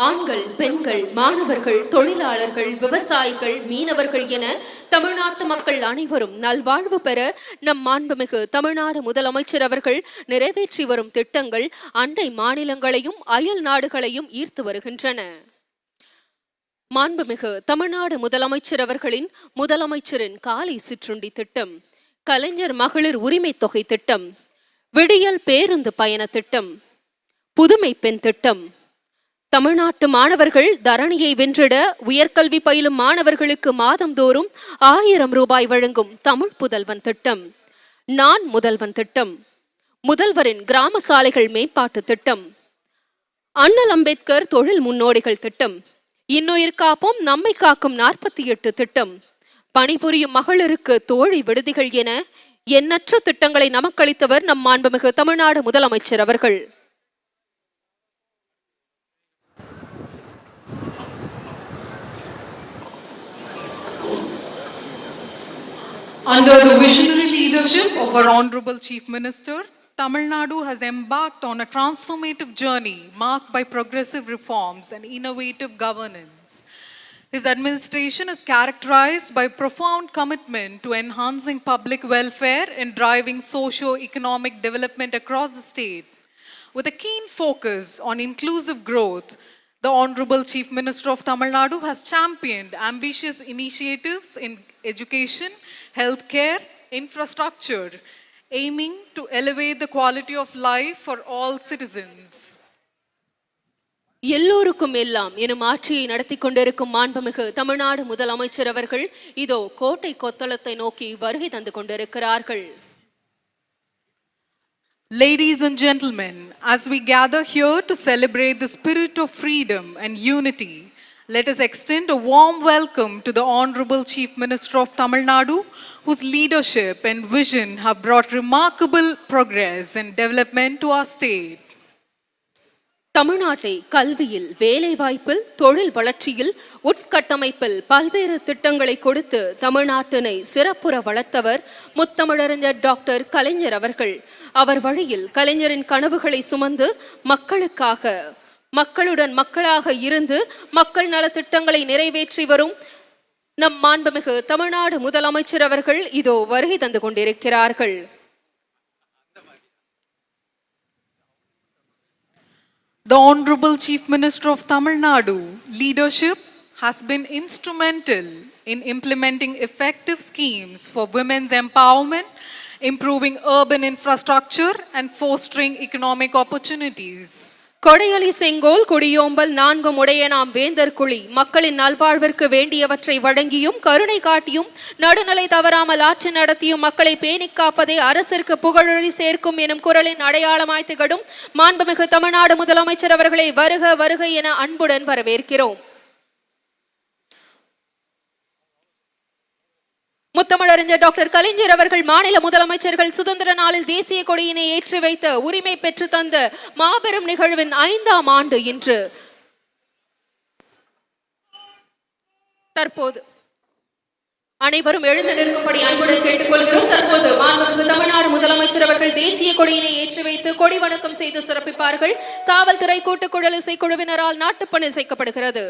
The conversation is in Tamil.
ஆண்கள், பெண்கள், மாணவர்கள், தொழிலாளர்கள், விவசாயிகள், மீனவர்கள் என தமிழ்நாட்டு மக்கள் அனைவரும் நல்வாழ்வு பெற நம் மாண்புமிகு தமிழ்நாடு முதலமைச்சர் அவர்கள் நிறைவேற்றி வரும் திட்டங்கள் அண்டை மாநிலங்களையும் அயல் நாடுகளையும் ஈர்த்து வருகின்றன. மாண்புமிகு தமிழ்நாடு முதலமைச்சர் அவர்களின் முதலமைச்சரின் காலை சிற்றுண்டி திட்டம், கலைஞர் மகளிர் உரிமை தொகை திட்டம், விடியல் பேருந்து பயண திட்டம், புதுமை பெண் திட்டம், தமிழ்நாட்டு மாணவர்கள் தரணியை வென்றிட உயர்கல்வி பயிலும் மாணவர்களுக்கு மாதந்தோறும் 1000 ரூபாய் வழங்கும் தமிழ் புதல்வன் திட்டம், நான் முதல்வன் திட்டம், முதல்வரின் கிராம சாலைகள் மேம்பாட்டு திட்டம், அண்ணல் அம்பேத்கர் தொழில் முன்னோடிகள் திட்டம், இன்னுயிர் காப்போம் நம்மை காக்கும் 48 திட்டம், பணிபுரியும் மகளிருக்கு தோழி விடுதிகள் என எண்ணற்ற திட்டங்களை நமக்களித்தவர் நம் மாண்புமிகு தமிழ்நாடு முதலமைச்சர் அவர்கள். Under the visionary leadership of our Honorable Chief Minister, Tamil Nadu has embarked on a transformative journey marked by progressive reforms and innovative governance. His administration is characterized by profound commitment to enhancing public welfare and driving socio-economic development across the state. With a keen focus on inclusive growth, the Honorable Chief Minister of Tamil Nadu has championed ambitious initiatives in education, healthcare, infrastructure, aiming to elevate the quality of life for all citizens. எல்லோருக்கும் எல்லாம் எனும் ஆட்சியை நடத்தி கொண்டிருக்கும் மாண்புமிகு தமிழ்நாடு முதலமைச்சர் அவர்கள் இதோ கோட்டை கொத்தளத்தை நோக்கி வருகை தந்து கொண்டிருக்கிறார்கள். Ladies and gentlemen, as we gather here to celebrate the spirit of freedom and unity, let us extend a warm welcome to the Honorable Chief Minister of Tamil Nadu, whose leadership and vision have brought remarkable progress and development to our state. தமிழ்நாட்டை கல்வியில், வேலைவாய்ப்பில், தொழில் வளர்ச்சியில், உட்கட்டமைப்பில் பல்வேறு திட்டங்களை கொடுத்து தமிழ்நாட்டினை சிறப்புற வளர்த்தவர் முத்தமிழறிஞர் டாக்டர் கலைஞர் அவர்கள். அவர் வழியில் கலைஞரின் கனவுகளை சுமந்து மக்களுக்காக, மக்களுடன் மக்களாக இருந்து மக்கள் நல திட்டங்களை நிறைவேற்றி வரும் நம் மாண்புமிகு தமிழ்நாடு முதலமைச்சர் அவர்கள் இதோ வருகை தந்து கொண்டிருக்கிறார்கள். The Honorable Chief Minister of Tamil Nadu leadership has been instrumental in implementing effective schemes for women's empowerment, improving urban infrastructure and fostering economic opportunities. கொடையலி செங்கோல் குடியோம்பல் 4 உடையனாம் வேந்தர் குழி மக்களின் நல்வாழ்விற்கு வேண்டியவற்றை வழங்கியும் கருணை காட்டியும் நடுநிலை தவறாமல் ஆட்சி நடத்தியும் மக்களை பேணி காப்பதே அரசிற்கு புகழொலி சேர்க்கும் எனும் குரலின் அடையாளமாய் திகழும் மாண்புமிகு தமிழ்நாடு முதலமைச்சர் அவர்களை வருக வருக என அன்புடன் வரவேற்கிறோம். முத்தமிழறிஞர் டாக்டர் கலைஞர் அவர்கள் மாநில முதலமைச்சர்கள் சுதந்திர நாளில் தேசிய கொடியினை ஏற்றி வைத்த உரிமை பெற்று தந்த மாபெரும் நிகழ்வின் 5ஆம் ஆண்டு இன்று. தற்போது அனைவரும் எழுந்து நிற்கும்படி அன்புடன் கேட்டுக்கொள்கிறோம். தற்போது மாண்புமிகு தமிழ்நாடு முதலமைச்சர் அவர்கள் தேசிய கொடியினை ஏற்றி வைத்து கொடி வணக்கம் செய்து சிறப்பிப்பார்கள். காவல்துறை கூட்டுக்குழல் இசைக்குழுவினரால் நாட்டுப்பணி இசைக்கப்படுகிறது.